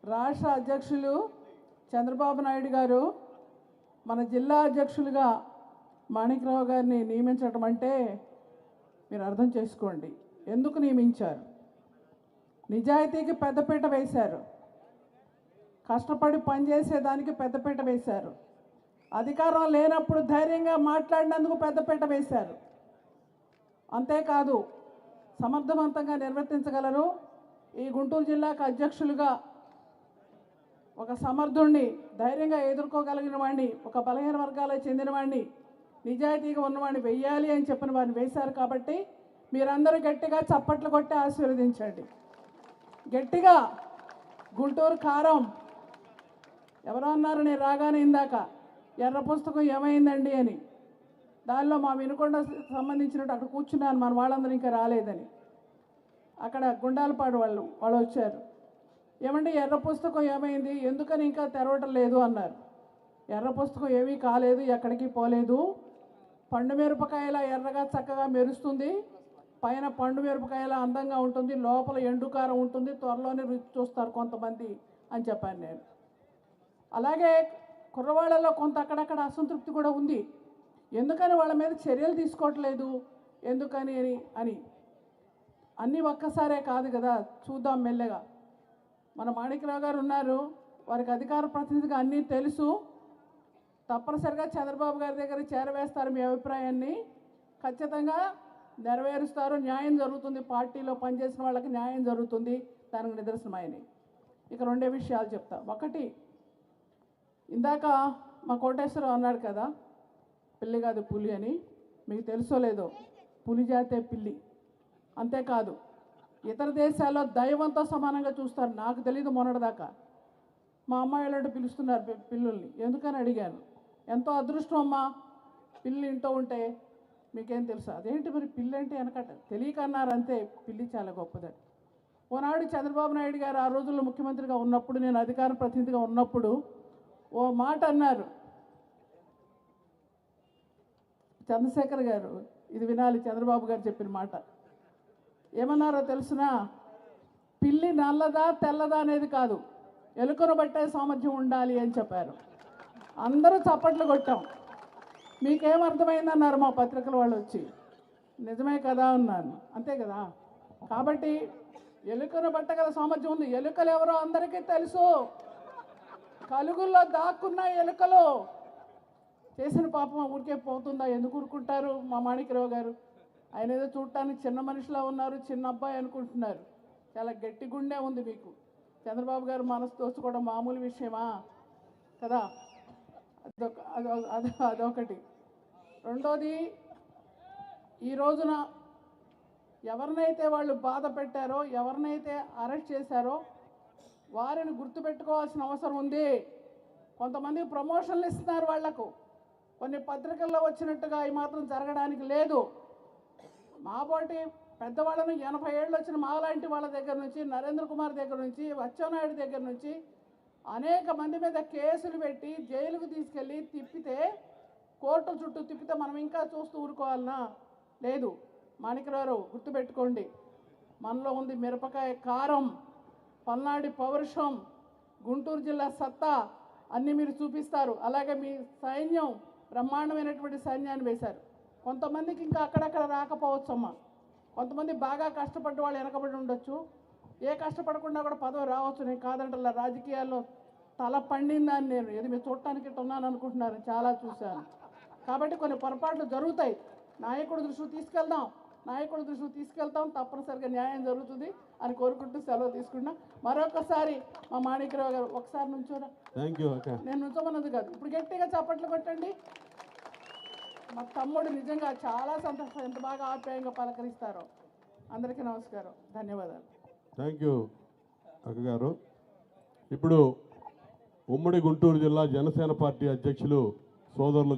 రాష్ట్ర అధ్యక్షులు చంద్రబాబు నాయుడు గారు మన జిల్లా అధ్యక్షులుగా మాణిక్రావు గారిని నియమించడం అంటే మీరు అర్థం చేసుకోండి. ఎందుకు నియమించారు? నిజాయితీకి పెద్దపీట వేశారు, కష్టపడి పనిచేసేదానికి పెద్దపీట వేశారు, అధికారం లేనప్పుడు ధైర్యంగా మాట్లాడినందుకు పెద్దపీట వేశారు. అంతేకాదు సమర్థవంతంగా నిర్వర్తించగలరు. ఈ గుంటూరు జిల్లాకు అధ్యక్షులుగా ఒక సమర్థుణ్ణి, ధైర్యంగా ఎదుర్కోగలిగిన వాడిని, ఒక బలహీన వర్గాలకు చెందిన వాడిని, నిజాయితీగా ఉన్నవాడిని వెయ్యాలి అని చెప్పిన వాడిని వేశారు. కాబట్టి మీరందరూ గట్టిగా చప్పట్లు కొట్టి ఆశీర్వదించండి. గట్టిగా గుంటూరు కారం ఎవరో అన్నారు నేను రాగానే ఇందాక, ఎర్ర పుస్తకం ఏమైందండి అని. దానిలో మా వినుకొండ సంబంధించినట్టు అక్కడ కూర్చున్నాను, మన వాళ్ళందరూ ఇంకా రాలేదని. అక్కడ గుండాలపాడు వాళ్ళు వచ్చారు. ఏమంటే ఎర్ర పుస్తకం ఏమైంది, ఎందుకని ఇంకా తెరవటం లేదు అన్నారు. ఎర్ర పుస్తకం ఏమీ కాలేదు, ఎక్కడికి పోలేదు. పండు మిరపకాయల ఎర్రగా చక్కగా మెరుస్తుంది, పైన పండు మిరపకాయల అందంగా ఉంటుంది, లోపల ఎండుకారం ఉంటుంది, త్వరలోనే రుచి చూస్తారు కొంతమంది అని చెప్పాను నేను. అలాగే కుర్రవాళ్ళలో కొంత అక్కడక్కడ అసంతృప్తి కూడా ఉంది. ఎందుకని వాళ్ళ మీద చర్యలు తీసుకోవట్లేదు, ఎందుకని అని అన్నీ ఒక్కసారే కాదు కదా, చూద్దాం మెల్లగా. మన మాణిక్రావు గారు ఉన్నారు, వారికి అధికార ప్రతినిధిగా అన్నీ తెలుసు. తప్పనిసరిగా చంద్రబాబు గారి దగ్గర చేరవేస్తారు మీ అభిప్రాయాన్ని, ఖచ్చితంగా నెరవేరుస్తారు, న్యాయం జరుగుతుంది, పార్టీలో పనిచేసిన వాళ్ళకి న్యాయం జరుగుతుంది. దానికి నిదర్శనం ఆయన. ఇక రెండే విషయాలు చెప్తా. ఒకటి, ఇందాక మా కోటేశ్వరరావు అన్నాడు కదా పిల్లి కాదు పులి అని. మీకు తెలుసో లేదో, పులి జాతే పిల్లి. అంతేకాదు ఇతర దేశాల్లో దైవంతో సమానంగా చూస్తారు. నాకు తెలీదు మొన్నటిదాకా. మా అమ్మాయిలంటూ పిలుస్తున్నారు పిల్లుల్ని, ఎందుకని అడిగాను. ఎంతో అదృష్టం అమ్మా పిల్లి ఇంటూ ఉంటే. మీకేం తెలుసు అదేంటి మరి పిల్లి అంటే వెనకట తెలియక అన్నారు అంతే, పిల్లి చాలా గొప్పదని. ఓనాడు చంద్రబాబు నాయుడు గారు ఆ రోజుల్లో ముఖ్యమంత్రిగా ఉన్నప్పుడు, నేను అధికార ప్రతినిధిగా ఉన్నప్పుడు ఓ మాట అన్నారు. చంద్రశేఖర్ గారు ఇది వినాలి, చంద్రబాబు గారు చెప్పిన మాట. ఏమన్నారో తెలుసునా? పిల్లి నల్లదా తెల్లదా అనేది కాదు, ఎలుకను బట్టే సామర్థ్యం ఉండాలి అని చెప్పారు. అందరూ చప్పట్లు కొట్టాం. మీకేమర్థమైందన్నారు మా పత్రికల వాళ్ళు వచ్చి. నిజమే కదా అన్నాను. అంతే కదా. కాబట్టి ఎలుకను బట్టగల సామర్థ్యం ఉంది. ఎలుకలు ఎవరో అందరికీ తెలుసు. కలుగుల్లో దాక్కున్న ఎలుకలు. చేసిన పాపం ఊరికే పోతుందా? ఎందుకు ఊరుకుంటారు? మా మాణిక్రావు గారు ఆయన ఏదో చూడటానికి చిన్న మనిషిలా ఉన్నారు, చిన్న అబ్బాయి అనుకుంటున్నారు. చాలా గట్టి గుండె ఉంది మీకు. చంద్రబాబు గారు మనసు దోచుకోవడం మామూలు విషయమా కదా. అదొకటి. రెండోది, ఈ రోజున ఎవరినైతే వాళ్ళు బాధ పెట్టారో, ఎవరినైతే అరెస్ట్ చేశారో వారిని గుర్తుపెట్టుకోవాల్సిన అవసరం ఉంది. కొంతమంది ప్రమోషన్లు ఇస్తున్నారు వాళ్లకు. కొన్ని పత్రికల్లో వచ్చినట్టుగా ఈ మాత్రం జరగడానికి లేదు. మాబోటి పెద్దవాళ్ళను 80 ఏళ్ళు వచ్చిన మాలాంటి వాళ్ళ దగ్గర నుంచి, నరేంద్ర కుమార్ దగ్గర నుంచి, అచ్చెన్నాయుడు దగ్గర నుంచి అనేక మంది మీద కేసులు పెట్టి జైలుకు తీసుకెళ్ళి తిప్పితే, కోర్టు చుట్టూ తిప్పితే మనం ఇంకా చూస్తూ ఊరుకోవాలనా? లేదు. మాణిక్రావు గుర్తుపెట్టుకోండి, మనలో ఉంది మిరపకాయ కారం, పల్నాడి పౌరుషం, గుంటూరు జిల్లా సత్తా అన్నీ మీరు చూపిస్తారు. అలాగే మీ సైన్యం బ్రహ్మాండమైనటువంటి సైన్యాన్ని వేశారు. కొంతమందికి ఇంకా అక్కడక్కడ రాకపోవచ్చమ్మా. కొంతమంది బాగా కష్టపడ్డ వాళ్ళు వెనకబడి ఉండొచ్చు. ఏ కష్టపడకుండా కూడా పదవి రావచ్చు, నేను కాదంటలా. రాజకీయాల్లో తల పండిందని నేను ఇది మీరు చూడటానికి ఉన్నాను అనుకుంటున్నారు, చాలా చూశాను. కాబట్టి కొన్ని పొరపాట్లు జరుగుతాయి. నాయకుడి దృష్టికి తీసుకెళ్తాం, తప్పనిసరిగా న్యాయం జరుగుతుంది అని కోరుకుంటూ సెలవు తీసుకున్నా. మరొకసారి మా మాణిక్రావు గారు ఒకసారి నుంచోరా. నేను నుంచోమన్నది కాదు, ఇప్పుడు గట్టిగా చప్పట్లు కొట్టండి. మా తమ్ముడు నిజంగా చాలా సంతోషం, ఎంత బాగా ఆప్యాయంగా పలకరిస్తారో. అందరికీ నమస్కారం, ధన్యవాదాలు. థ్యాంక్ యూ అక్క గారు. ఇప్పుడు ఉమ్మడి గుంటూరు జిల్లా జనసేన పార్టీ అధ్యక్షులు సోదరులు